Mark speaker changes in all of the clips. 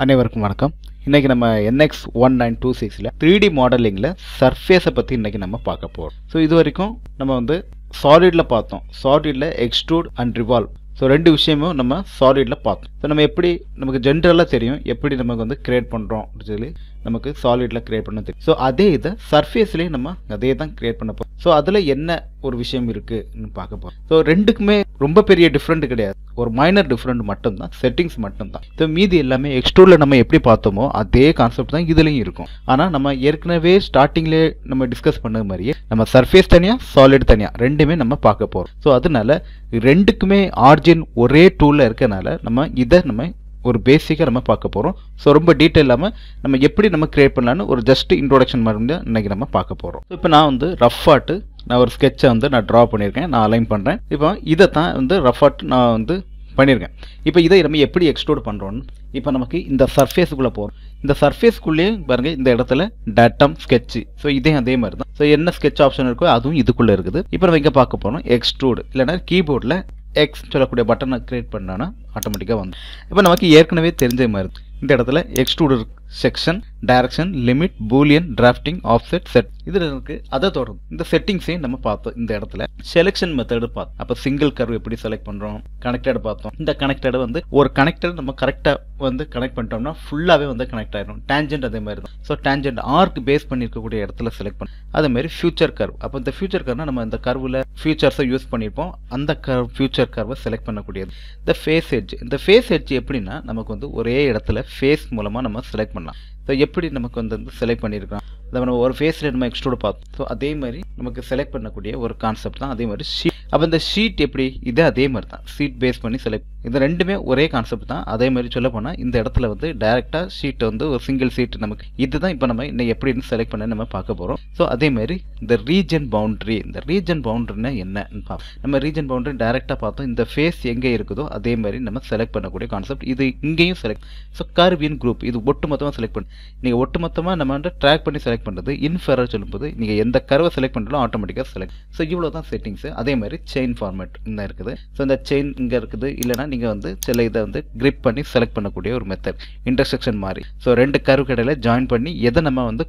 Speaker 1: அனைவருக்கும் வணக்கம். இன்னைக்கு நம்ம NX1926ல 3D மாடலிங்ல சர்ஃபேஸை பத்தி இன்னைக்கு நம்ம பார்க்க போறோம். ஸோ இது வரைக்கும் நம்ம வந்து சாலிட்ல பார்த்தோம். சாலிட்ல எக்ஸ்ட்ரூட் அண்ட் ரிவால்வ். ஸோ ரெண்டு விஷயமும் நம்ம சாலிட்ல பார்த்தோம். ஸோ நம்ம எப்படி நமக்கு ஜென்ரலாக தெரியும் எப்படி நமக்கு வந்து கிரியேட் பண்ணுறோம் அப்படின்னு சொல்லி நமக்கு சாலிட்ல கிரியேட் பண்ண தெரியும். ஸோ அதே இதை சர்ஃபேஸ்லேயே நம்ம அதே தான் கிரியேட் பண்ண போகிறோம். ஸோ அதில் என்ன ஒரு விஷயம் இருக்குன்னு பார்க்க போகிறோம். ஸோ ரெண்டுக்குமே ரொம்ப பெரிய டிஃப்ரெண்ட் கிடையாது, ஒரு மைனர் டிஃப்ரெண்ட் மட்டும்தான், செட்டிங்ஸ் மட்டும்தான். ஸோ மீதி எல்லாமே எக்ஸ்ட்ரூடில் நம்ம எப்படி பார்த்தோமோ அதே கான்செப்ட் தான் இதுலேயும் இருக்கும். ஆனால் நம்ம ஏற்கனவே ஸ்டார்டிங்லேயே நம்ம டிஸ்கஸ் பண்ண மாதிரியே நம்ம சர்ஃபேஸ் தனியாக சாலிட் தனியாக ரெண்டுமே நம்ம பார்க்க போகிறோம். ஸோ அதனால ரெண்டுக்குமே ஆர்ஜின் ஒரே டூலில் இருக்கனால நம்ம இதை நம்ம ஒரு பேசிக்காக நம்ம பார்க்க போகிறோம். ஸோ ரொம்ப டீட்டெயில் இல்லாமல் நம்ம எப்படி நம்ம கிரியேட் பண்ணலான்னு ஒரு ஜஸ்ட் இன்ட்ரோடக்ஷன் மாதிரி தான் இன்றைக்கி நம்ம பார்க்க போகிறோம். இப்போ நான் வந்து ரஃப் ஆர்ட் நான் ஒரு ஸ்கெட்சை வந்து நான் ட்ரா பண்ணியிருக்கேன், நான் அலைன் பண்ணுறேன். இப்போ இதை தான் வந்து ரஃப் ஆர்ட் நான் வந்து பண்ணியிருக்கேன். இப்போ இதை நம்ம எப்படி எக்ஸ்ட்ரூட் பண்ணுறோன்னு இப்போ நமக்கு இந்த சர்ஃபேஸுக்குள்ளே போகிறோம். இந்த சர்ஃபேஸ்க்குள்ளேயே பாருங்கள், இந்த இடத்துல டேட்டம் ஸ்கெட்சு. ஸோ இதே அதே மாதிரி தான். ஸோ என்ன ஸ்கெட்ச் ஆப்ஷன் இருக்கோ அதுவும் இதுக்குள்ளே இருக்குது. இப்போ நம்ம இங்கே பார்க்க போகிறோம் எக்ஸ்ட்ரூட், இல்லைன்னா கீபோர்டில் எக்ஸ் சொல்லக்கூடிய பட்டனை கிரியேட் பண்ணோன்னா ஆட்டோமேட்டிக்காக வந்து இப்போ நமக்கு ஏற்கனவே தெரிஞ்ச மாதிரி இந்த இடத்துல extrude section, direction, limit, Boolean, drafting, offset, set இதில் இருக்கு. அதை தொடர்ந்து இந்த செட்டிங்ஸையும் நம்ம பார்த்தோம். இந்த இடத்துல செலெக்ஷன் மெத்தடு பார்த்தோம். அப்போ சிங்கிள் கர்வ் எப்படி செலக்ட் பண்ணுறோம், கனெக்டட் பார்த்தோம். இந்த கனெக்டட் வந்து ஒரு கனெக்டட் நம்ம கரெக்டாக வந்து கனெக்ட் பண்ணிட்டோம்னா ஃபுல்லாகவே வந்து கனெக்ட் ஆகிடும். டேஞ்சன்ட் அதே மாதிரி தான். ஸோ டேஞ்சன்ட் ஆர்க் பேஸ் பண்ணியிருக்கக்கூடிய இடத்துல செலக்ட் பண்ண அதே மாதிரி ஃபியூச்சர் கர்வ். அப்போ இந்த ஃபியூச்சர் கர்வ்னா நம்ம இந்த கர்வில் ஃபியூச்சர்ஸை யூஸ் பண்ணியிருப்போம். அந்த ஃபியூச்சர் கர்வை செலக்ட் பண்ணக்கூடியது. இந்த ஃபேஸ் எட்ஜ். இந்த ஃபேஸ் எட்ஜ் எப்படின்னா நமக்கு வந்து ஒரே இடத்துல ஃபேஸ் மூலமாக நம்ம செலக்ட் பண்ணலாம். ஸோ எப்படி நமக்கு வந்து செலக்ட் பண்ணியிருக்கோம், அதை நம்ம ஒரு ஃபேஸில் நம்ம எக்ஸ்ட்ரூட் பார்த்தோம். ஸோ அதே மாதிரி நமக்கு செலக்ட் பண்ணக்கூடிய ஒரு கான்செப்ட் தான். அதே மாதிரி ஷீட். அப்போ இந்த ஷீட் எப்படி, இது அதே மாதிரி தான், ஷீட் பேஸ் பண்ணி செலக்ட். இது ரெண்டுமே ஒரே கான்செப்ட் தான். அதே மாதிரி சொல்ல போனால் இந்த இடத்துல வந்து டைரெக்டாக ஷீட் வந்து ஒரு சிங்கிள் ஷீட் நமக்கு இதுதான் இப்போ நம்ம இன்னும் எப்படின்னு செலக்ட் பண்ண நம்ம பார்க்க போகிறோம். ஸோ அதே மாதிரி இந்த ரீஜன் பவுண்ட்ரி. இந்த ரீஜன் பவுண்ட்ரினா என்னன்னு பார்ப்போம். நம்ம ரீஜன் பவுண்ட்ரி டைரெக்டாக பார்த்தோம். இந்த ஃபேஸ் எங்கே இருக்குதோ அதே மாதிரி நம்ம செலக்ட் பண்ணக்கூடிய கான்செப்ட். இது இங்கேயும் select. So curve in group இது ஒட்டுமொத்தமாக செலக்ட் பண்ணி நீங்கள் ஒட்டுமொத்தமாக நம்ம வந்து ட்ராக் பண்ணி செலக்ட் பண்ணுறது. இன்ஃபெரர் சொல்லும்போது நீங்கள் எந்த கர்வை செலக்ட் பண்ணுறோம் ஆட்டோமேட்டிக்காக செலக்ட். ஸோ இவ்வளோ தான் செட்டிங்ஸு. அதே மாதிரி செயின் ஃபார்மேட் இந்த இருக்குது. ஸோ இந்த செயின் இங்கே இருக்குது. இல்லைனா நீங்கள் வந்து சில இதை வந்து கிரிப் பண்ணி செலக்ட் பண்ணக்கூடிய ஒரு மெத்தட், இன்டர்செக்ஷன் மாதிரி. ஸோ ரெண்டு கர்வ் கடையில் ஜாயின் பண்ணி எதை நம்ம வந்து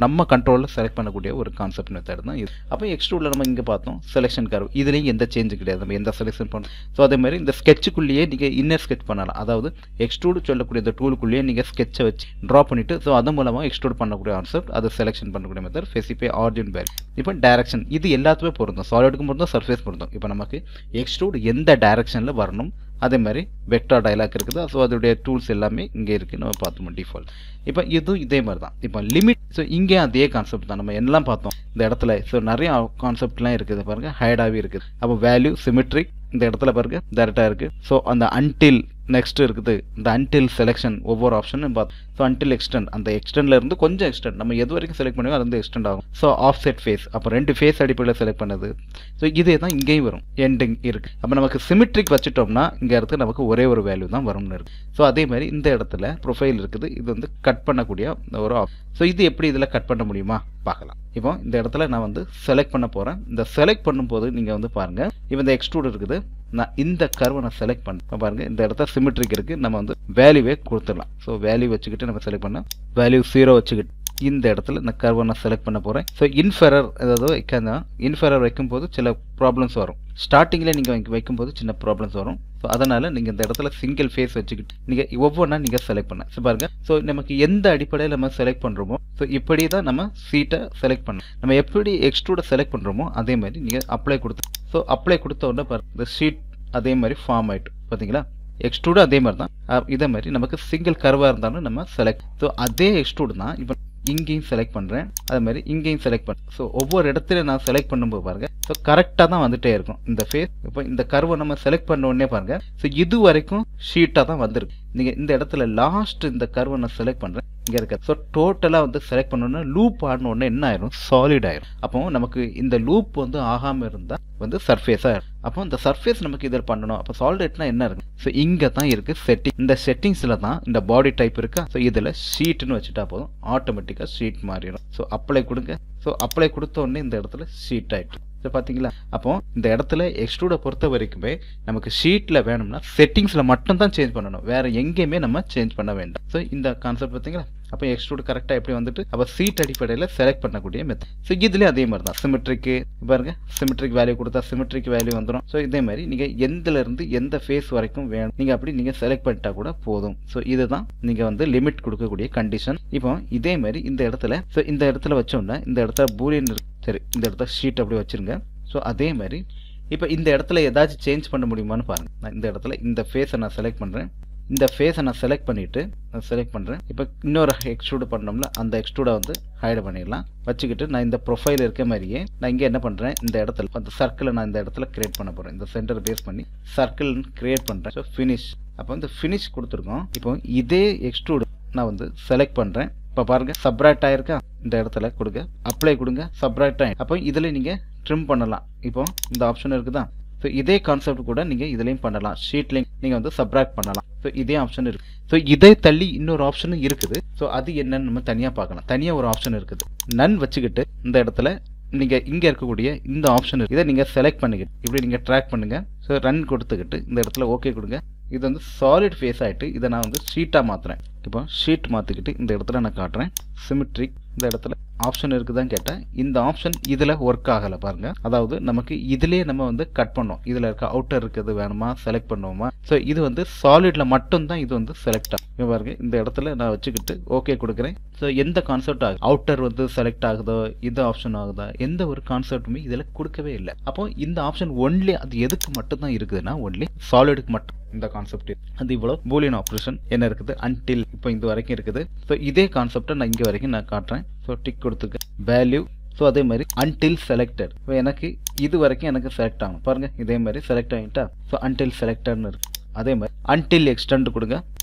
Speaker 1: நம்ம கண்ட்ரோலில் செலக்ட் பண்ணக்கூடிய ஒரு கான்செப்ட் மெத்தட் தான் இது. அப்போ எக்ஸ்ட்ரூடில் நம்ம இங்கே பார்த்தோம் செலெக்ஷன் கர்வ். இதுலேயும் எந்த சேஞ்சு கிடையாது, நம்ம எந்த செலெக்ஷன் பண்ணணும். ஸோ அதே மாதிரி இந்த ஸ்கெட்சுக்குள்ளேயே நீங்கள் இன்னர் ஸ்கெட்ச் பண்ணலாம். அதாவது எக்ஸ்ட்ரூட் சொல்லக்கூடிய இந்த டூலுக்குள்ளேயே நீங்கள் ஸ்கெட்சை வச்சு ட்ரா பண்ணிவிட்டு ஸோ அது மூலமாக எக்ஸ்ட்ரூட் பண்ணக்கூடிய கான்செப்ட், அது செலெக்ஷன் பண்ணக்கூடிய மெத்தட், ஃபெசிஃபை, ஆர்ஜின், பேர். இப்போ டைரக்ஷன் இது எல்லாத்துமே பொருந்தும். சாலிடுக்கும் பொருந்தும், சர்ஃபேஸ் பொருந்தும். இப்போ நமக்கு எக்ஸ்ட்ரூட் எந்த டைரக்ஷனில் வரணும், அதே மாதிரி வெக்டார் டயலாக் இருக்குது. ஸோ அதோடைய டூல்ஸ் எல்லாமே இங்கே இருக்குது, நம்ம பார்த்தோம் டிஃபால்ட். இப்போ இதுவும் இதே மாதிரி தான். இப்போ லிமிட். ஸோ இங்கே அதே கான்செப்ட் தான் நம்ம எல்லாம் பார்த்தோம் இந்த இடத்துல. ஸோ நிறைய கான்செப்ட்லாம் இருக்குது பாருங்கள், ஹைடாகவே இருக்குது. அப்போ வேல்யூ, சிமெட்ரிக் இந்த இடத்துல பாருங்க டேரெக்டாக இருக்குது. ஸோ அந்த அன்டில் நெக்ஸ்ட் இருக்குது. இந்த அன்டில் செலெக்ஷன் ஒவ்வொரு ஆப்ஷனும் பார்த்தோம். ஸோ அன்டில் எக்ஸ்டெண்ட், அந்த எக்ஸ்டெண்டில் இருந்து கொஞ்சம் எக்ஸ்டெண்ட் நம்ம எது வரைக்கும் செலக்ட் பண்ணுவோம் அது வந்து எக்ஸ்டெண்ட் ஆகும். ஸோ ஆஃப்செட் ஃபேஸ், அப்போ ரெண்டு ஃபேஸ் அடிப்படையில் செலக்ட் பண்ணது. ஸோ இதே தான் இங்கேயும் வரும், எண்டிங் இருக்குது. அப்போ நமக்கு சிமெட்ரிக் வச்சுட்டோம்னா இங்கே இடத்துல நமக்கு ஒரே ஒரு வேல்யூ தான் வரும்னு இருக்குது. ஸோ அதே மாதிரி இந்த இடத்துல ப்ரொஃபைல் இருக்குது. இது வந்து கட் பண்ணக்கூடிய ஒரு ஸோ இது எப்படி இதில் கட் பண்ண முடியுமா பார்க்கலாம். இப்போ இந்த இடத்துல நான் வந்து செலக்ட் பண்ண போகிறேன். இந்த செலக்ட் பண்ணும்போது நீங்கள் வந்து பாருங்கள், இப்போ இந்த எக்ஸ்ட்ரூட் இருக்குது. நான் இந்த கர்வை நான் செலக்ட் பண்ண பாருங்கள், இந்த இடத்துல சிமெட்ரிக் இருக்குது. நம்ம வந்து வேல்யூவே கொடுத்துடலாம். ஸோ வேல்யூ வச்சுக்கிட்டு நம்ம செலக்ட் பண்ண வேல்யூ 0 வச்சுக்கிட்டு இந்த இடத்துல இந்த கர்வை நான் செலக்ட் பண்ண போகிறேன். ஸோ இன்ஃபெரர் அதாவது வைக்கணும். இன்ஃபெரர் வைக்கும்போது சில ப்ராப்ளம்ஸ் வரும். ஸ்டார்டிங்கில் நீங்கள் வைக்கும்போது சின்ன ப்ராப்ளம்ஸ் வரும். ஸோ அதனால் நீங்கள் இந்த இடத்துல சிங்கிள் ஃபேஸ் வச்சுக்கிட்டு நீங்கள் ஒவ்வொன்றா நீங்கள் செலக்ட் பண்ண. ஸோ பாருங்கள், ஸோ நமக்கு எந்த அடிப்படையில் நம்ம செலக்ட் பண்ணுறோமோ ஸோ இப்படி தான் நம்ம சீட்டை செலக்ட் பண்ணணும். நம்ம எப்படி எக்ஸ்ட்ரூடை செலக்ட் பண்ணுறோமோ அதே மாதிரி நீங்கள் அப்ளை கொடுத்து ஸோ அப்ளை கொடுத்த உடனே பாருங்கள் இந்த ஷீட் அதே மாதிரி ஃபார்ம் ஆகிட்டு பார்த்தீங்களா. எக்ஸ்ட்ரூடு அதே மாதிரி தான். இதே மாதிரி நமக்கு சிங்கிள் கர்வாக இருந்தாலும் நம்ம செலக்ட். ஸோ அதே எக்ஸ்ட்ரூடு தான் இப்போ இங்கேயும் செலக்ட் பண்ணுறேன், அதே மாதிரி இங்கேயும் செலக்ட் பண்ணுறேன். ஸோ ஒவ்வொரு இடத்துல நான் செலக்ட் பண்ணும்போது பாருங்கள், ஸோ கரெக்டாக தான் வந்துகிட்டே இருக்கும் இந்த ஃபேஸ். இப்போ இந்த கர்வை நம்ம செலக்ட் பண்ண உடனே பாருங்கள், ஸோ இது வரைக்கும் ஷீட்டாக தான் வந்திருக்கு. நீங்கள் இந்த இடத்துல லாஸ்ட் இந்த கர்வை நான் செலக்ட் பண்ணுறேன் இங்கே இருக்க. ஸோ டோட்டலாக வந்து செலக்ட் பண்ணோன்னா லூப் ஆடின உடனே என்ன ஆயிரும், சாலிட் ஆயிரும். அப்போ நமக்கு இந்த லூப் வந்து ஆகாமல் இருந்தால் வந்து சர்ஃபேஸாக. அப்போ இந்த சர்ஃபேஸ் நமக்கு இதில் பண்ணணும். அப்போ சாலிட்னா என்ன இருக்குது, ஸோ இங்கே தான் இருக்குது செட்டிங். இந்த செட்டிங்ஸில் தான் இந்த பாடி டைப் இருக்கா. ஸோ இதில் ஷீட்னு வச்சுட்டா போதும், ஆட்டோமேட்டிக்காக ஷீட் மாறிடும். ஸோ அப்ளை கொடுங்க. ஸோ அப்ளை கொடுத்த உடனே இந்த இடத்துல ஷீட் ஆகிட்டு ஸோ பார்த்தீங்களா, அப்போ இந்த இடத்துல எக்ஸ்ட்ரூடை பொறுத்த வரைக்குமே நமக்கு ஷீட்டில் வேணும்னா செட்டிங்ஸில் மட்டும் தான் சேஞ்ச் பண்ணணும், வேற எங்கேயுமே நம்ம சேஞ்ச் பண்ண வேண்டாம். ஸோ இந்த கான்செப்ட் பார்த்தீங்களா. அப்போ எக்ஸ்ட்ரூட் கரெக்டாக எப்படி வந்துட்டு அப்போ சீட் அடிப்படையில் செலக்ட் பண்ணக்கூடிய மெத்தட். ஸோ இதுலேயும் அதே மாதிரி தான் சிமெட்ரிக்கு பாருங்க, சிமெட்ரிக் வேல்யூ கொடுத்தா சிமெட்ரிக் வேல்யூ வந்துடும். ஸோ இதே மாதிரி நீங்கள் எந்தலேருந்து எந்த ஃபேஸ் வரைக்கும் வேணும் நீங்கள் அப்படி நீங்கள் செலக்ட் பண்ணிட்டா கூட போதும். ஸோ இதுதான் நீங்கள் வந்து லிமிட் கொடுக்கக்கூடிய கண்டிஷன். இப்போ இதே மாதிரி இந்த இடத்துல ஸோ இந்த இடத்துல வச்சோம்னா இந்த இடத்துல பூலியன் சரி இந்த இடத்துல ஷீட் அப்படி வச்சிருங்க. ஸோ அதே மாதிரி இப்போ இந்த இடத்துல ஏதாச்சும் சேஞ்ச் பண்ண முடியுமான்னு பாருங்க. நான் இந்த இடத்துல இந்த ஃபேஸை நான் செலக்ட் பண்ணுறேன், இந்த ஃபேஸை நான் செலக்ட் பண்ணிவிட்டு நான் செலக்ட் பண்ணுறேன். இப்போ இன்னொரு எக்ஸ்ட்ரூட் பண்ணோம்ல அந்த எக்ஸ்ட்ரூடை வந்து ஹைட் பண்ணிடலாம். வச்சுக்கிட்டு நான் இந்த ப்ரொஃபைல் இருக்க மாதிரியே நான் இங்கே என்ன பண்ணுறேன், இந்த இடத்துல அந்த சர்க்கிளை நான் இந்த இடத்துல கிரியேட் பண்ண போகிறேன். இந்த சென்டர் பேஸ் பண்ணி சர்க்கிள் கிரியேட் பண்ணுறேன். So finish. அப்போ வந்து ஃபினிஷ் கொடுத்துருக்கோம். இப்போ இதே எக்ஸ்ட்ரூட் நான் வந்து செலக்ட் பண்ணுறேன். இப்போ பாருங்க சப்ராக்ட் ஆயிருக்கா, இந்த இடத்துல கொடுங்க, அப்ளை கொடுங்க, சப்ராக்ட் ஆகி அப்போ இதில் நீங்கள் ட்ரிம் பண்ணலாம். இப்போ இந்த ஆப்ஷன் இருக்குதா. ஸோ இதே கான்செப்ட் கூட நீங்கள் இதுலேயும் பண்ணலாம், ஷீட்லேயும் நீங்கள் வந்து சப்ராக்ட் பண்ணலாம். ஸோ இதே ஆப்ஷன் இருக்குது. ஸோ இதை தள்ளி இன்னொரு ஆப்ஷனும் இருக்குது. ஸோ அது என்னன்னு நம்ம தனியாக பார்க்கலாம். தனியாக ஒரு ஆப்ஷன் இருக்குது, நன் வச்சுக்கிட்டு இந்த இடத்துல நீங்கள் இங்கே இருக்கக்கூடிய இந்த ஆப்ஷன் இதை நீங்கள் செலக்ட் பண்ணிக்கிட்டு இப்படி நீங்கள் ட்ராக் பண்ணுங்கள். ஸோ ரன் கொடுத்துக்கிட்டு இந்த இடத்துல ஓகே கொடுங்க. இது வந்து சாலிட் ஃபேஸ் ஆகிட்டு இதை நான் வந்து ஷீட்டாக மாற்றுறேன். இப்போ ஷீட் மாற்றிக்கிட்டு இந்த இடத்துல நான் காட்டுறேன். சிமெட்ரிக் இந்த இடத்துல ஆப்ஷன் இருக்குதான்னு கேட்டேன். இந்த ஆப்ஷன் இதில் ஒர்க் ஆகலை பாருங்க. அதாவது நமக்கு இதிலே நம்ம வந்து கட் பண்ணோம், இதில் இருக்க அவுட்டர் இருக்கிறது வேணுமா செலக்ட் பண்ணுவோமா. ஸோ இது வந்து சாலிடில் மட்டும்தான் இது வந்து செலக்ட் ஆகும் பாருங்க. இந்த இடத்துல நான் வச்சுக்கிட்டு ஓகே கொடுக்குறேன். ஸோ எந்த கான்செப்ட் ஆகுது, அவுட்டர் வந்து செலக்ட் ஆகுதோ இது ஆப்ஷன் ஆகுதா, எந்த ஒரு கான்செப்ட்டுமே இதில் கொடுக்கவே இல்லை. அப்போ இந்த ஆப்ஷன் ஒன்லி அது எதுக்கு மட்டும்தான் இருக்குதுன்னா ஒன்லி சாலிடுக்கு மட்டும் இந்த கான்செப்ட். அது இவ்வளோ பூலியன் ஆப்ரேஷன் என்ன இருக்குது அன்டில் இப்போ இந்த வரைக்கும் இருக்குது. ஸோ இதே கான்செப்டை நான் இங்கே வரைக்கும் நான் காட்டுறேன். ஸோ டிக் கொடுத்துருக்கேன் வேல்யூ. ஸோ அதே மாதிரி அன்டில் செலக்டட். இப்போ எனக்கு இது வரைக்கும் எனக்கு செலக்ட் ஆகணும் பாருங்க. இதே மாதிரி செலக்ட் ஆகிட்டா ஸோ அன்டில் செலக்டட்னு இருக்கு. அதே மாதிரி அன்டில் எக்ஸ்டெண்ட் கொடுங்க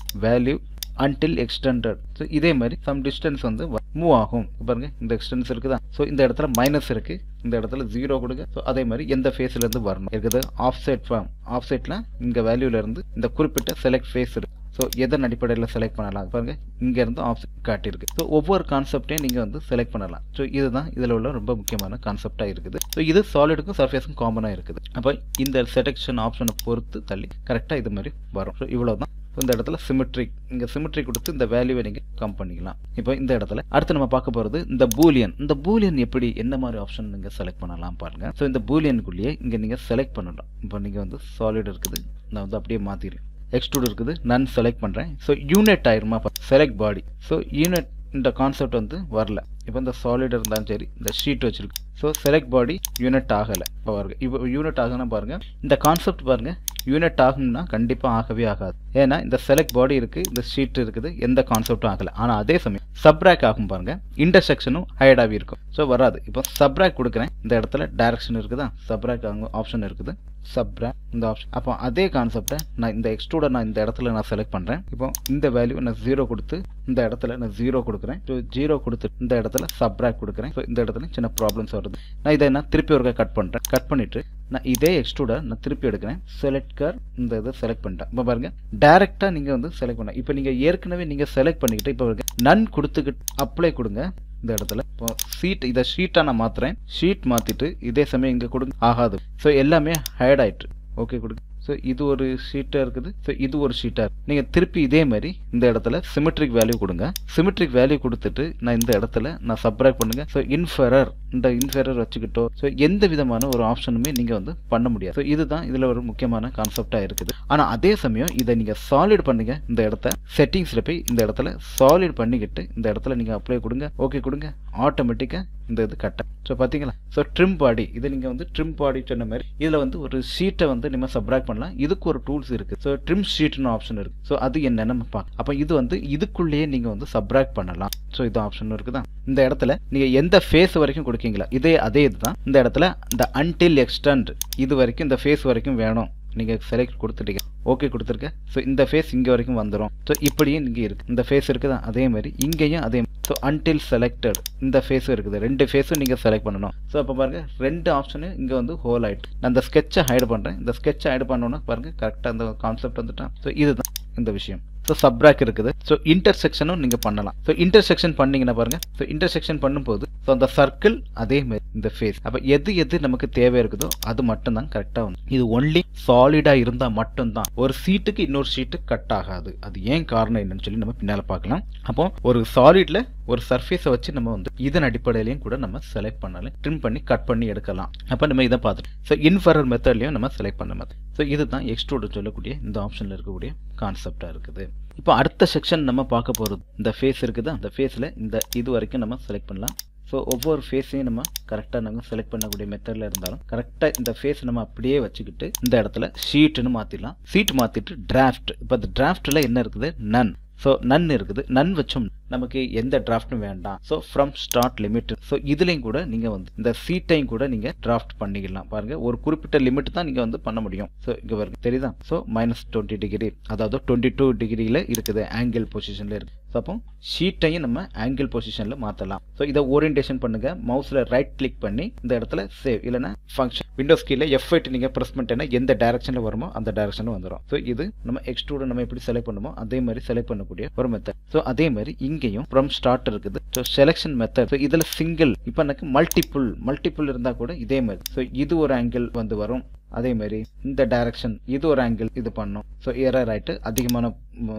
Speaker 1: வேல்யூ அன்டில் எக்ஸ்டெண்டட். ஸோ இதே மாதிரி சம் டிஸ்டன்ஸ் வந்து மூவ் ஆகும் பாருங்க. இந்த எக்ஸ்டென்ஸ் இருக்குதா. ஸோ இந்த இடத்துல மைனஸ் இருக்கு, இந்த இடத்துல 0 கொடுங்க. ஸோ அதே மாதிரி எந்த ஃபேஸ்ல இருந்து வரணும் இருக்குது ஆஃப்செட் ஃபார்ம். ஆஃப்செட்ல இங்க வேல்யூல இருந்து இந்த குறிப்பிட்ட செலக்ட் ஃபேஸ் இருக்கு. ஸோ எதன் அடிப்படையில் செலக்ட் பண்ணலாம் பாருங்க. இங்க இருந்து ஆஃப்செட் காட்டியிருக்கு. ஸோ ஒவ்வொரு கான்செப்டையும் நீங்க வந்து செலக்ட் பண்ணலாம். ஸோ இதுதான் இதுல உள்ள ரொம்ப முக்கியமான கான்செப்டா இருக்குது. ஸோ இது சாலிடுக்கும் சர்ஃபேஸுக்கும் காமனா இருக்குது. அப்போ இந்த செலக்ஷன் ஆப்ஷனை பொறுத்து தள்ளி கரெக்டா இது மாதிரி வரும். ஸோ இவ்வளவுதான். இந்த இடத்துல சிமெட்ரிக் இங்கே சிமெட்ரிக் கொடுத்து இந்த வேல்யூவை நீங்கள் கம் பண்ணிக்கலாம். இப்போ இந்த இடத்துல அடுத்து நம்ம பார்க்க போகிறது இந்த பூலியன். இந்த பூலியன் எப்படி என்ன மாதிரி ஆப்ஷன் நீங்கள் செலக்ட் பண்ணலாம் பாருங்க. ஸோ இந்த பூலியனுக்குள்ளேயே இங்கே நீங்கள் செலக்ட் பண்ணலாம். இப்போ நீங்கள் வந்து சாலிட் இருக்குது, நான் வந்து அப்படியே மாற்றிடுறேன். எக்ஸ்ட்ரூட் இருக்குது, நான் செலக்ட் பண்ணுறேன். ஸோ யூனிட் ஆயிருமா செலக்ட் பாடி. ஸோ யூனிட் இந்த கான்செப்ட் வந்து வரல. இப்போ இந்த சாலிட் இருந்தாலும் சரி இந்த ஷீட் வச்சிருக்கு. ஸோ செலக்ட் பாடி யூனிட் ஆகலை. இப்போ பாருங்க, இப்போ யூனிட் ஆகுனா பாருங்க இந்த கான்செப்ட் பாருங்க யூனிட் ஆகும்னா கண்டிப்பாக ஆகவே ஆகாது. ஏன்னா இந்த செலக்ட் பாடி இருக்குது, இந்த ஷீட் இருக்குது, எந்த கான்செப்டும் ஆகலை. ஆனால் அதே சமயம் சப்ராக் ஆகும் பாருங்க, இன்டர்செக்ஷனும் ஹைடாகவே இருக்கும். ஸோ வராது. இப்போ சப்ராக் கொடுக்குறேன். இந்த இடத்துல டைரக்ஷன் இருக்குதா, சப்ராக் ஆப்ஷன் இருக்குது, சப்ராக் இந்த ஆப்ஷன். அப்போ அதே கான்செப்டை நான் இந்த எக்ஸ்ட்ரூட நான் இந்த இடத்துல நான் செலக்ட் பண்ணுறேன். இப்போ இந்த வேல்யூ நான் 0 கொடுத்து இந்த இடத்துல நான் 0 கொடுக்குறேன். ஸோ 0 கொடுத்து இந்த இடத்துல சப்ராக் கொடுக்குறேன். ஸோ இந்த இடத்துல சின்ன ப்ராப்ளம்ஸ் வருது. நான் இதை நான் திருப்பி ஒரு கட் பண்ணுறேன். கட் பண்ணிட்டு நான் இதே எக்ஸ்ட்ரூட நான் திருப்பி எடுக்கிறேன். செலக்ட் கர் இந்த இதை செலக்ட் பண்ணிட்டேன். இப்போ பாருங்க டைரக்டா நீங்க வந்து செலக்ட் பண்ண. இப்போ நீங்க ஏற்கனவே நீங்க செலக்ட் பண்ணிக்கிட்டு இப்போ நன் கொடுத்துக்கிட்டு அப்ளை கொடுங்க. இந்த இடத்துல இப்போ ஷீட் இதை ஷீட்டா நான் மாத்துறேன். ஷீட் மாத்திட்டு இதே சமயம் இங்க கொடுங்க, ஆகாது. ஸோ எல்லாமே ஹைட் ஆயிட்டு ஓகே கொடுங்க. ஸோ இது ஒரு ஷீட்டாக இருக்குது. ஸோ இது ஒரு ஷீட்டாக இருக்குது. நீங்கள் திருப்பி இதே மாதிரி இந்த இடத்துல சிமெட்ரிக் வேல்யூ கொடுங்க. சிமெட்ரிக் வேல்யூ கொடுத்துட்டு நான் இந்த இடத்துல நான் சப்ராக்ட் பண்ணுங்க. ஸோ இன்ஃபெரர் இந்த இன்ஃபெரர் வச்சுக்கிட்டோ ஸோ எந்த விதமான ஒரு ஆப்ஷனுமே நீங்கள் வந்து பண்ண முடியாது. ஸோ இதுதான் இதில் ஒரு முக்கியமான கான்செப்டாக இருக்குது. ஆனால் அதே சமயம் இதை நீங்கள் சாலிட் பண்ணுங்க. இந்த இடத்த செட்டிங்ஸில் போய் இந்த இடத்துல சாலிட் பண்ணிக்கிட்டு இந்த இடத்துல நீங்கள் அப்ளை கொடுங்க, ஓகே கொடுங்க. ஆட்டோமேட்டிக்காக இந்த இது கட்ட. ஸோ பார்த்தீங்களா. ஸோ ட்ரிம் பாடி இதை நீங்கள் வந்து ட்ரிம் பாடி சொன்ன மாதிரி இதில் வந்து ஒரு ஷீட்டை வந்து நம்ம சப்ராக்ட் பண்ணலாம். இதுக்கு ஒரு டூல்ஸ் இருக்கு. ஸோ ட்ரிம் ஷீட்னு ஆப்ஷன் இருக்கு. ஸோ அது என்னன்னு பார்க்கலாம். அப்போ இது வந்து இதுக்குள்ளேயே நீங்க வந்து சப்ராக்ட் பண்ணலாம். ஸோ இது ஆப்ஷன் இருக்குதான். இந்த இடத்துல நீங்க எந்த ஃபேஸ் வரைக்கும் கொடுக்கீங்களா அதே இதுதான். இந்த இடத்துல இந்த அன்டில் எக்ஸ்டெண்ட் இது வரைக்கும் இந்த ஃபேஸ் வரைக்கும் வேணும். நீங்க செலக்ட் கொடுத்துட்டீங்க, ஓகே கொடுத்துருக்க. ஸோ இந்த ஃபேஸ் இங்க வரைக்கும் வந்துடும். ஸோ இப்படியும் இங்கே இருக்கு. இந்த ஃபேஸ் இருக்குதா அதே மாதிரி இங்கேயும் அதே. ஸோ அன்டில் செலக்டட் இந்த ஃபேஸும் இருக்குது. 2 ஃபேஸும் நீங்கள் செலக்ட் பண்ணணும். ஸோ அப்போ பாருங்க 2 ஆப்ஷனும் இங்கே வந்து ஹோல் ஆயிட்டு. நான் இந்த ஸ்கெட்சை ஹைட் பண்ணுறேன். இந்த ஸ்கெட்சை ஹைட் பண்ணோன்னா பாருங்க கரெக்டாக அந்த கான்செப்ட் வந்துட்டான். ஸோ இதுதான் இந்த விஷயம். ஸோ சப்ராக் இருக்குது. ஸோ இன்டர்செக்ஷனும் நீங்கள் பண்ணலாம். ஸோ இன்டர்செக்ஷன் பண்ணீங்கன்னா பாருங்க. ஸோ இன்டர்செக்ஷன் பண்ணும்போது ஸோ அந்த சர்க்கிள் அதே மாதிரி இந்த ஃபேஸ், அப்போ எது நமக்கு தேவை இருக்குதோ அது மட்டும் தான் கரெக்டாக வந்து. இது ஒன்லி சாலிடா இருந்தா மட்டும்தான் ஒரு சீட்டுக்கு இன்னொரு சீட்டு கட் ஆகாது. அது ஏன் காரணம் என்னன்னு சொல்லி நம்ம பின்னால பார்க்கலாம். அப்போ ஒரு சாலிட்ல ஒரு சர்ஃபேஸை வச்சு நம்ம வந்து இதன் அடிப்படையிலையும் கூட நம்ம செலக்ட் பண்ணலாம், ட்ரிம் பண்ணி கட் பண்ணி எடுக்கலாம். அப்போ நம்ம இதை பார்த்துட்டு ஸோ இன்ஃபரர் மெத்தட்லையும் நம்ம செலக்ட் பண்ண மெத்தட். ஸோ இதுதான் எக்ஸ்ட்ரூட் சொல்லக்கூடிய இந்த ஆப்ஷனில் இருக்கக்கூடிய கான்செப்டாக இருக்குது. இப்போ அடுத்த செக்ஷன் நம்ம பார்க்க போகிறது இந்த ஃபேஸ் இருக்குது. அந்த ஃபேஸில் இந்த இது வரைக்கும் நம்ம செலக்ட் பண்ணலாம். ஸோ ஒவ்வொரு ஃபேஸையும் நம்ம கரெக்டாக நம்ம செலக்ட் பண்ணக்கூடிய மெத்தடில் இருந்தாலும் கரெக்டாக இந்த ஃபேஸ் நம்ம அப்படியே வச்சுக்கிட்டு இந்த இடத்துல ஷீட்டுன்னு மாற்றிடலாம். ஷீட் மாற்றிட்டு டிராஃப்ட். இப்போ அந்த டிராஃப்டில் என்ன இருக்குது? நன். ஸோ நன் இருக்குது. நன் வச்சோம் நமக்கு எந்த டிராஃப்டும் வேண்டாம். So from start limit. So இதுலையும் கூட நீங்கள் வந்து இந்த சீட்டையும் கூட நீங்கள் டிராஃப்ட் பண்ணிக்கலாம். பாருங்க, ஒரு குறிப்பிட்ட லிமிட் தான் நீங்கள் வந்து பண்ண முடியும். ஸோ இங்கே பாருங்க தெரியுதா? ஸோ -20 டிகிரி, அதாவது 22 டிகிரியில் இருக்குது, ஆங்கிள் பொசிஷனில் இருக்குது. ஸோ அப்போ ஷீட்டையும் நம்ம ஆங்கிள் பொசிஷனில் மாற்றலாம். ஸோ இதை ஓரியன்டேஷன் பண்ணுங்க. மவுஸில் ரைட் கிளிக் பண்ணி இந்த இடத்துல சேவ், இல்லைன்னா ஃபங்க்ஷன் விண்டோஸ் கீழே F8 நீங்கள் ப்ரெஸ் பண்ணிட்டேன்னா எந்த டைரக்ஷனில் வருமோ அந்த டைரக்ஷனில் வந்துடும். ஸோ இது நம்ம எக்ஸ்ட்ரூட் நம்ம எப்படி செலக்ட் பண்ணுமோ அதே மாதிரி செலக்ட் பண்ணக்கூடிய ஒரு மெத்தட். ஸோ அதே மாதிரி இங்கேயும் ஃப்ரம் ஸ்டார்ட் இருக்குது. So selection method. ஸோ இதில் சிங்கிள், இப்போ எனக்கு மல்டிபிள் இருந்தால் கூட இதே மாதிரி. ஸோ இது ஒரு ஆங்கிள் வந்து வரும். அதே மாதிரி இந்த டைரக்ஷன் இது ஒரு ஆங்கிள் இது பண்ணும். ஸோ எரர் ஆகிட்டு அதிகமான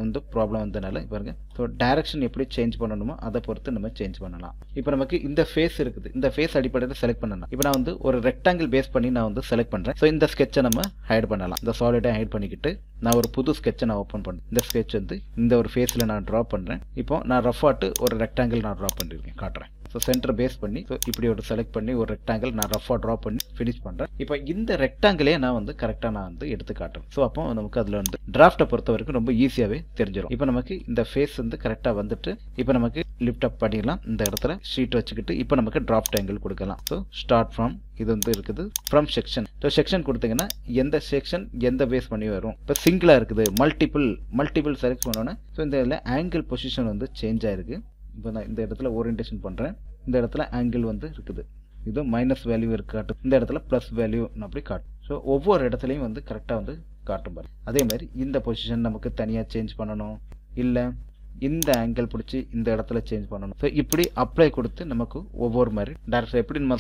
Speaker 1: வந்து ப்ராப்ளம் வந்ததுனால பாருங்க. ஸோ டைரக்ஷன் எப்படி சேஞ்ச் பண்ணணுமோ அதை பொறுத்து நம்ம சேஞ்ச் பண்ணலாம். இப்போ நமக்கு இந்த ஃபேஸ் இருக்குது. இந்த ஃபேஸ் அடிப்படையில் செலக்ட் பண்ணலாம். இப்போ நான் வந்து ஒரு ரெக்டாங்கிள் பேஸ் பண்ணி நான் வந்து செலக்ட் பண்ணுறேன். ஸோ இந்த ஸ்கெட்சை நம்ம ஹைட் பண்ணலாம். இந்த சாலிடை ஹைட் பண்ணிக்கிட்டு நான் ஒரு புது ஸ்கெட்சை நான் ஓப்பன் பண்ணுறேன். இந்த ஸ்கெட்ச் வந்து இந்த ஒரு ஃபேஸில் நான் ட்ரா பண்ணுறேன். இப்போ நான் ரஃபாட்டு ஒரு ரெக்டாங்கிள் நான் ட்ரா பண்ணிருக்கேன், காட்டுறேன். ஸோ சென்டர் பேஸ் பண்ணி ஸோ இப்படி ஒரு செலக்ட் பண்ணி ஒரு ரெக்டாங்கிள் நான் ரஃபாக ட்ரா பண்ணி ஃபினிஷ் பண்ணுறேன். இப்போ இந்த ரெக்டாங்கிளே நான் வந்து கரெக்டாக நான் வந்து எடுத்து காட்டுறேன். ஸோ அப்போ நமக்கு அதில் வந்து டிராஃப்டை பொறுத்த வரைக்கும் ரொம்ப ஈஸியாகவே தெரிஞ்சிடும். இப்போ நமக்கு இந்த ஃபேஸ் வந்து கரெக்டாக வந்துட்டு இப்போ நமக்கு லிஃப்ட் அப் பண்ணிடலாம். இந்த இடத்துல ஷீட் வச்சுக்கிட்டு இப்போ நமக்கு டிராஃப்ட் ஆங்கிள் கொடுக்கலாம். ஸோ ஸ்டார்ட் ஃப்ரம் இது வந்து இருக்குது ஃப்ரம் செக்ஷன். ஸோ செக்ஷன் கொடுத்தீங்கன்னா எந்த செக்ஷன் எந்த பேஸ் பண்ணி வரும். இப்போ சிங்கிளாக இருக்குது, மல்டிபிள் செலக்ட் பண்ணோன்னே ஸோ இந்த இதில் ஆங்கிள் பொசிஷன் வந்து சேஞ்ச் ஆயிருக்கு. இப்போ நான் இந்த இடத்துல ஓரியன்டேஷன் பண்ணுறேன். இந்த இடத்துல ஆங்கிள் வந்து இருக்குது, இது மைனஸ் வேல்யூ இருக்கு காட்டும், இந்த இடத்துல ப்ளஸ் வேல்யூ அப்படி காட்டும். ஸோ ஒவ்வொரு இடத்துலையும் வந்து கரெக்டாக வந்து காட்டும் பாரு. அதே மாதிரி இந்த பொசிஷன் நமக்கு தனியாக சேஞ்ச் பண்ணணும், இல்லை இந்த ஆங்கிள் பிடிச்சி இந்த இடத்துல சேஞ்ச் பண்ணணும். ஸோ இப்படி அப்ளை கொடுத்து நமக்கு ஒவ்வொரு மாதிரி டேரக்ட் எப்படி நம்ம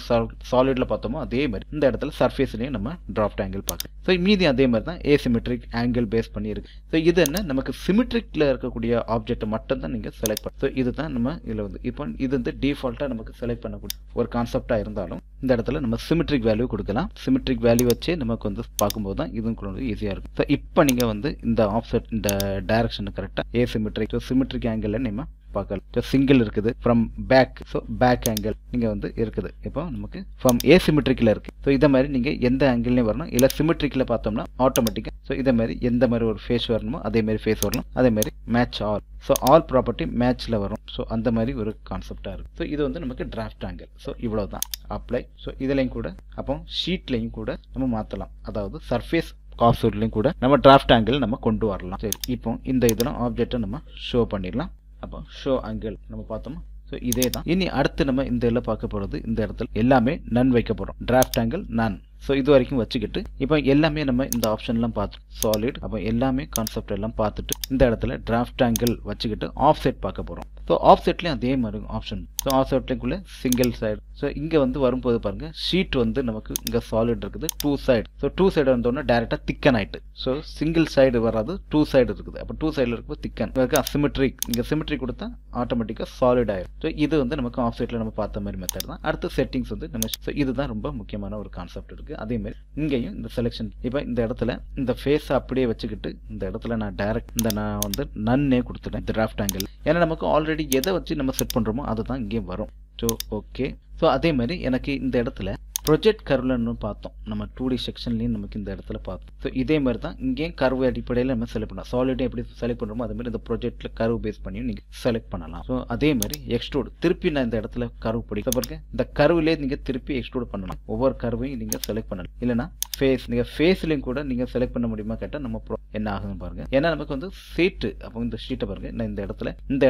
Speaker 1: சாலிட்ல பார்த்தோமோ அதே மாதிரி இந்த இடத்துல சர்ஃபேஸ்லையும் நம்ம டிராஃப்ட் ஆங்கிள் பார்க்கலாம். ஸோ மீதி அதே மாதிரி தான் ஏசிமெட்ரிக் ஆங்கிள் பேஸ் பண்ணி இருக்கு. ஸோ இது என்ன நமக்கு சிமெட்ரிக்ல இருக்கக்கூடிய ஆப்ஜெக்ட் மட்டும் தான் நீங்கள் செலக்ட் பண்ண. ஸோ இதுதான் நம்ம இதில் வந்து இப்போ இது வந்து டிஃபால்ட்டாக நமக்கு செலக்ட் பண்ணக்கூடிய ஒரு கான்செப்டாக இருந்தாலும் இந்த இடத்துல நம்ம சிமெட்ரிக் வேல்யூ கொடுக்கலாம். சிமெட்ரிக் வேல்யூ வச்சே நமக்கு வந்து பார்க்கும்போது தான் இதுவும் கூட ஈஸியாக இருக்கும். ஸோ இப்போ நீங்கள் வந்து இந்த ஆப்செட் இந்த டைரக்ஷன் கரெக்டாக ஏசிமெட்ரிக் சிமெட்ரிக் ஆங்கிள் நம்ம பார்க்கலாம். சிங்கிள் இருக்குது from back. So back angle இங்கே வந்து இருக்குது. இப்போ நமக்கு ஃப்ரம் ஏசிமெட்ரிக்கில் இருக்கு. ஸோ இதை மாதிரி நீங்கள் எந்த ஆங்கிள்லையும் வரணும், இல்லை சிமெட்ரிக்கில் பார்த்தோம்னா ஆட்டோமேட்டிக்காக ஸோ இதை மாதிரி எந்த மாதிரி ஒரு ஃபேஸ் வரணுமோ அதே மாதிரி ஃபேஸ் வரணும். அதே மாதிரி match all. So all property மேட்ச்சில் வரும். ஸோ அந்த மாதிரி ஒரு கான்செப்டாக இருக்குது. ஸோ இது வந்து நமக்கு டிராஃப்ட் ஆங்கிள். ஸோ இவ்வளோ தான் அப்ளை. ஸோ இதுலையும் கூட அப்போ ஷீட்லையும் கூட நம்ம மாற்றலாம். அதாவது சர்ஃபேஸ் காசூர்லையும் கூட நம்ம டிராஃப்ட் ஆங்கிள் நம்ம கொண்டு வரலாம். சரி, இப்போ இந்த இதெல்லாம் ஆப்ஜெக்டை நம்ம ஷோ பண்ணிடலாம். அப்போ ஷோ ஆங்கிள் நம்ம பார்த்தோமா. ஸோ இதே தான் இனி அடுத்து நம்ம இந்த இதில் பார்க்க போகிறது. இந்த இடத்துல எல்லாமே நன் வைக்க போகிறோம். டிராஃப்ட் ஆங்கிள் நன். ஸோ இது வரைக்கும் வச்சுக்கிட்டு இப்போ எல்லாமே நம்ம இந்த ஆப்ஷன்லாம் பார்த்துட்டு சாலிட் அப்போ எல்லாமே கான்செப்ட் எல்லாம் பார்த்துட்டு இந்த இடத்துல டிராஃப்ட் ஆங்கிள் வச்சுக்கிட்டு ஆஃப் செட் பார்க்க போகிறோம். ஸோ ஆஃப் செட்லேயும் அதே மாதிரி ஆப்ஷன். ஸோ ஆஃப் செட்லேயுக்குள்ளே சிங்கிள் சைடு. ஸோ இங்கே வந்து வரும்போது பாருங்கள் ஷீட் வந்து நமக்கு இங்கே சாலிட் இருக்குது 2 சைடு. ஸோ 2 சைடு வந்தோடனே டேரெக்டாக திக்கன் ஆகிட்டு. ஸோ சிங்கிள் சைடு வராது 2 சைடு இருக்குது. அப்போ 2 சைடில் இருக்கும்போது திக்கன் இருக்கு. சிமெட்ரிக் இங்கே சிமெட்ரிக் கொடுத்தா ஆட்டோமேட்டிக்காக சாலிட் ஆயிடும். ஸோ இது வந்து நமக்கு ஆஃப் செட்டில் நம்ம பார்த்த மாதிரி மெத்தட் தான். அடுத்து செட்டிங்ஸ் வந்து நம்ம ஸோ இதுதான் ரொம்ப முக்கியமான ஒரு கான்செப்ட் இருக்குது. அதே மாதிரி இங்கேயும் இந்த செலெக்ஷன் இப்போ இந்த இடத்துல இந்த ஃபேஸை அப்படியே வச்சுக்கிட்டு இந்த இடத்துல நான் டைரக்ட் இந்த நான் வந்து நன்னே கொடுத்துட்டேன் டிராஃப்ட் ஆங்கிள். ஏன்னா நமக்கு ஆல்ரெடி எதை வச்சு நம்ம செட் பண்ணுறோமோ அதுதான் இங்கேயும் வரும். So okay. ஸோ அதே மாதிரி எனக்கு இந்த இடத்துல ப்ரொஜெக்ட் கர்வ்லன்னு பார்த்தோம். நம்ம 2D செக்ஷன்லையும் நமக்கு இந்த இடத்துல பார்த்தோம். ஸோ இதே மாதிரி தான் இங்கேயும் கர்வ் அடிப்படையில் நம்ம செலக்ட் பண்ணலாம். சாலிடை எப்படி செலக்ட் பண்ணுறோமோ அதே மாதிரி இந்த ப்ரொஜெக்டில் கர்வ் பேஸ் பண்ணி நீங்கள் செலக்ட் பண்ணலாம். ஸோ அதே மாதிரி எக்ஸ்ட்ரூட் திருப்பி நான் இந்த இடத்துல கர்வ் பிடிக்க பாருங்க. இந்த கர்வ்லேயே நீங்கள் திருப்பி எக்ஸ்ட்ரூட் பண்ணலாம். ஒவ்வொரு கர்வையும் நீங்கள் செலக்ட் பண்ணலாம். இல்லைனா ஃபேஸ் நீங்கள் ஃபேஸ்லையும் கூட நீங்கள் செலக்ட் பண்ண முடியுமா கேட்டால் நம்ம என்ன ஆகுதுன்னு பாருங்க. ஏன்னா நமக்கு வந்து சீட்டு அப்போ இந்த ஷீட்டை பாருங்க. நான் இந்த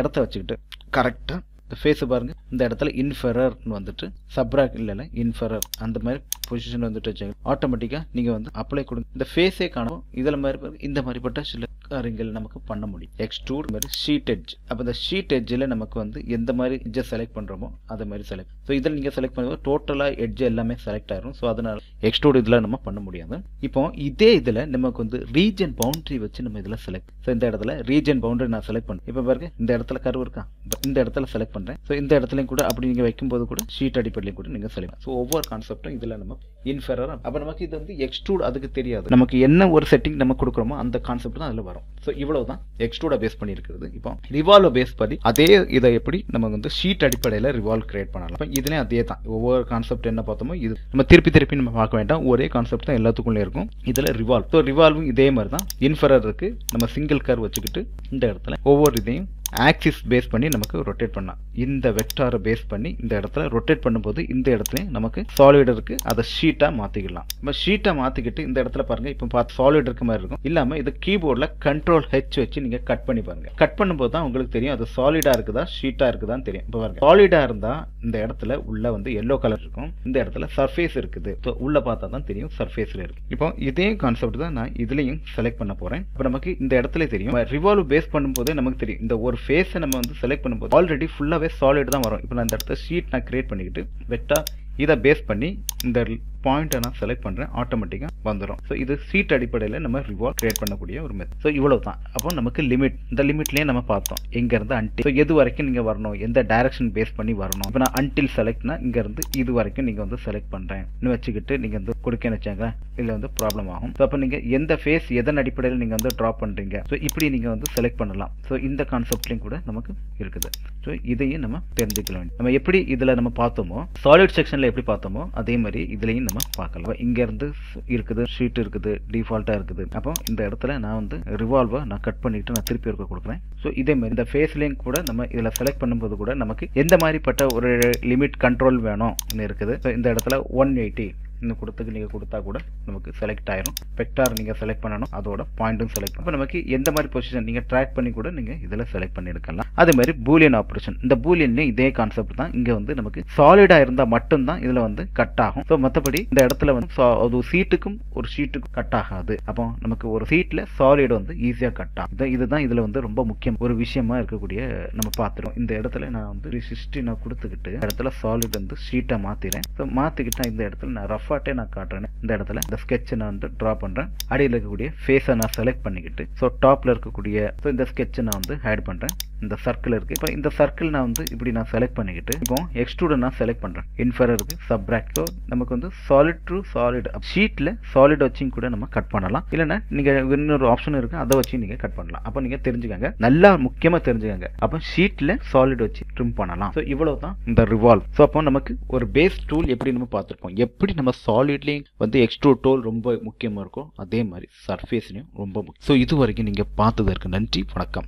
Speaker 1: இடத்த வச்சுக்கிட்டு கரெக்டாக இந்த ஃபேஸ் பாருங்க. இந்த இடத்துல இன்ஃபெரர்னு வந்துட்டு சப்ராக் இல்லைல்ல இன்ஃபெரர் அந்த மாதிரி பொசிஷன் வந்துட்டு வச்சுங்க. ஆட்டோமேட்டிக்காக நீங்கள் வந்து அப்ளை கொடுங்க. இந்த ஃபேஸே காணும் இதில் மாதிரி பாருங்க. இந்த மாதிரிப்பட்ட சில காரியங்கள் நமக்கு பண்ண முடியும். எக்ஸ்ட்ரூட் மாதிரி ஷீட் எட்ஜ். அப்போ இந்த ஷீட் எட்ஜில் நமக்கு வந்து எந்த மாதிரி எட்ஜை செலக்ட் பண்ணுறோமோ அதை மாதிரி செலக்ட். ஸோ இதில் நீங்கள் செலக்ட் பண்ணும்போது டோட்டலாக எட்ஜ் எல்லாமே செலக்ட் ஆகிரும். ஸோ அதனால் எக்ஸ்ட்ரூட் இதில் நம்ம பண்ண முடியாது. இப்போ இதே இதில் நமக்கு வந்து ரீஜன் பவுண்டரி வச்சு நம்ம இதில் செலக்ட். ஸோ இந்த இடத்துல ரீஜன் பவுண்டரி நான் செலக்ட் பண்ணுறேன். இப்போ பாருங்க இந்த இடத்துல கர்வ் இருக்கா, இந்த இடத்துல செலக்ட் பண்ணுறேன். ஸோ இந்த இடத்துலையும் கூட அப்படி நீங்கள் வைக்கும்போது கூட ஷீட் அடிப்படையிலையும் கூட நீங்கள் செலக்ட். ஸோ ஒவ்வொரு கான்செப்டும் இதில் நம்ம இன்ஃபெரர். அப்போ நமக்கு இது வந்து எக்ஸ்ட்ரூட் அதுக்கு தெரியாது. நமக்கு என்ன ஒரு செட்டிங் நம்ம கொடுக்குறோமோ அந்த கான்செப்ட் தான் அதில் வரும். ஸோ இவ்வளவு தான் எக்ஸ்ட்ரூட பேஸ் பண்ணி இருக்கிறது. இப்போ ரிவால்வ் பேஸ் பண்ணி அதே இதை எப்படி நம்ம வந்து ஷீட் அடிப்படையில் ரிவால்வ் கிரியேட் பண்ணலாம். இப்போ இதுலேயும் அதே தான். ஒவ்வொரு கான்செப்ட் என்ன பார்த்தோமோ இது நம்ம திருப்பி நம்ம பார்க்க வேண்டாம். ஒரே கான்செப்ட் தான் எல்லாத்துக்குள்ளே இருக்கும். இதில் ரிவால்வ். ஸோ ரிவால்வும் இதே மாதிரி தான். இன்ஃபெரர் இருக்கு. நம்ம சிங்கிள் கர்வ் வச்சுக்கிட்டு இந்த இடத்துல ஒவ்வொரு இதையும் ஆக்சிஸ் பேஸ் பண்ணி நமக்கு ரொட்டேட் பண்ணலாம். இந்த வெக்டாரை பேஸ் பண்ணி இந்த இடத்துல ரொட்டேட் பண்ணும்போது இந்த இடத்துலையும் நமக்கு சாலிட் இருக்கு, அதை ஷீட்டாக மாற்றிக்கலாம். நம்ம ஷீட்டாக மாற்றிக்கிட்டு இந்த இடத்துல பாருங்க, இப்போ பார்த்து சாலிட் இருக்க மாதிரி இருக்கும். இல்லாமல் இது கீபோர்டில் கண்ட்ரோல் ஹெச் வச்சு நீங்கள் கட் பண்ணி பாருங்க. கட் பண்ணும்போது தான் உங்களுக்கு தெரியும் அது சாலிடாக இருக்குதா ஷீட்டாக இருக்குதான்னு தெரியும். இப்போ பாருங்க சாலிடாக இருந்தால் இந்த இடத்துல உள்ள வந்து எல்லோ கலர் இருக்கும். இந்த இடத்துல சர்ஃபேஸ் இருக்குது. ஸோ உள்ள பார்த்தா தான் தெரியும் சர்ஃபேஸில் இருக்கு. இப்போ இதே கான்செப்ட் தான் நான் இதுலையும் செலக்ட் பண்ண போகிறேன். இப்போ நமக்கு இந்த இடத்துல தெரியும் ரிவால்வ் பேஸ் பண்ணும்போதே நமக்கு தெரியும் இந்த ஒரு ஃபேஸை நம்ம வந்து செலக்ட் பண்ணும்போது ஆல்ரெடி ஃபுல்லாகவே சாலிட் தான் வரும். இப்போ நான் இந்த இடத்துல ஷீட் நான் கிரியேட் பண்ணிக்கிட்டு வெக்டார் இதை பேஸ் பண்ணி இந்த பாயிண்ட்டை நான் செலக்ட் பண்ணுறேன், ஆட்டோமேட்டிக்காக வந்துடும். ஸோ இது ஷீட் அடிப்படையில் நம்ம ரிவால்வ் கிரியேட் பண்ணக்கூடிய ஒரு மெத்தட். ஸோ இவ்வளவு தான். அப்போ நமக்கு லிமிட், இந்த லிமிட்லேயே நம்ம பார்த்தோம் எங்கேருந்து அன்டில். ஸோ எது வரைக்கும் நீங்கள் வரணும், எந்த டைரக்ஷன் பேஸ் பண்ணி வரணும். இப்போ நான் அன்டில் செலக்ட்னா இங்கேருந்து இது வரைக்கும் நீங்கள் வந்து செலக்ட் பண்ணுறேன் வச்சுக்கிட்டு நீங்கள் வந்து கொடுக்கன்னு வச்சாங்க, இதில் வந்து ப்ராப்ளம் ஆகும். ஸோ அப்போ நீங்கள் எந்த ஃபேஸ் எதன் அடிப்படையில் நீங்கள் வந்து ட்ரா பண்ணுறீங்க, ஸோ இப்படி நீங்கள் வந்து செலக்ட் பண்ணலாம். ஸோ இந்த கான்செப்ட்லையும் கூட நமக்கு இருக்குது. ஸோ இதையும் நம்ம தெரிஞ்சுக்க வேண்டும். நம்ம எப்படி இதில் நம்ம பார்த்தோமோ சாலிட் செக்ஷனில் எப்படி பார்த்தோமோ அதே மாதிரி இதுலையும் நம்ம பார்க்கலாம். இங்க இருந்து இருக்குது, ஷீட் இருக்குது, டிஃபால்ட்டா இருக்குது. அப்போ இந்த இடத்துல நான் வந்து ரிவால்வை நான் கட் பண்ணிட்டு நான் திருப்பி இருக்க கொடுக்குறேன். ஸோ இதே மாதிரி இந்த ஃபேஸ்லையும் கூட நம்ம இதில் செலக்ட் பண்ணும்போது கூட நமக்கு எந்த மாதிரிப்பட்ட ஒரு லிமிட் கண்ட்ரோல் வேணும்னு இருக்குது. ஸோ இந்த இடத்துல 180 இன்னும் கொடுத்துக்கு நீங்கள் கொடுத்தா கூட நமக்கு செலக்ட் ஆயிரும். வெக்டார் நீங்கள் செலக்ட் பண்ணணும், அதோட பாயிண்ட்டும் செலக்ட் பண்ணணும். நமக்கு எந்த மாதிரி பொசிஷன் நீங்கள் ட்ராக் பண்ணி கூட நீங்கள் இதில் செலக்ட் பண்ணியிருக்கலாம். அதே மாதிரி பூலியன் ஆப்ரேஷன். இந்த பூலியன்லேயும் இதே கான்செப்ட் தான். இங்கே வந்து நமக்கு சாலிடாக இருந்தால் மட்டும்தான் இதில் வந்து கட் ஆகும். ஸோ மற்றபடி இந்த இடத்துல வந்து ஒரு சீட்டுக்கும் ஒரு ஷீட்டுக்கும் கட் ஆகாது. அப்போ நமக்கு ஒரு சீட்டில் சாலிட் வந்து ஈஸியாக கட் ஆகும். இதுதான் இதில் வந்து ரொம்ப முக்கியம் ஒரு விஷயமா இருக்கக்கூடிய நம்ம பார்த்துருவோம். இந்த இடத்துல நான் வந்து 360 நான் கொடுத்துக்கிட்டு இடத்துல சாலிட் வந்து ஷீட்டை மாற்றிடுறேன். ஸோ மாற்றிக்கிட்டா இந்த இடத்துல நான் ரஃபாக நான் காட்டுறேன். இந்த இடத்துல இந்த ஸ்கெட்சை நான் வந்து டிரா பண்றேன். அடியில் இருக்கக்கூடிய ஃபேஸை நான் செலக்ட் பண்ணிக்கிட்டு ஸோ டாப்ல இருக்கக்கூடிய இந்த ஸ்கெட்சை நான் வந்து ஹைட் பண்றேன். இந்த சர்க்கிள் இருக்கு. இப்போ இந்த சர்க்கிள் நான் வந்து இப்படி நான் செலக்ட் பண்ணிக்கிட்டு இப்போ எக்ஸ்ட்ரூட் நான் செலக்ட் பண்றேன். இன்ஃபெரர் இருக்கு, சப்ராக்ட். ஸோ நமக்கு வந்து சாலிட் டு சாலிட் ஷீட்ல சாலிட் வச்சு கூட நம்ம கட் பண்ணலாம். இல்லைன்னா நீங்க இன்னொரு ஆப்ஷன் இருக்கு, அதை வச்சு நீங்க கட் பண்ணலாம். அப்போ நீங்க தெரிஞ்சுக்கங்க, நல்லா முக்கியமா தெரிஞ்சுக்கங்க. அப்போ ஷீட்ல சாலிட் வச்சு ட்ரிம் பண்ணலாம். ஸோ இவ்வளவு தான் இந்த ரிவால்வ். ஸோ அப்போ நமக்கு ஒரு பேஸ் டூல் எப்படி நம்ம பார்த்துருப்போம். எப்படி நம்ம சாலிட்லையும் வந்து எக்ஸ்ட்ரூட் டூல் ரொம்ப முக்கியமா இருக்கும், அதே மாதிரி சர்ஃபேஸ்லையும் ரொம்ப முக்கியம். ஸோ இது வரைக்கும் நீங்க பார்த்ததற்கு நன்றி, வணக்கம்.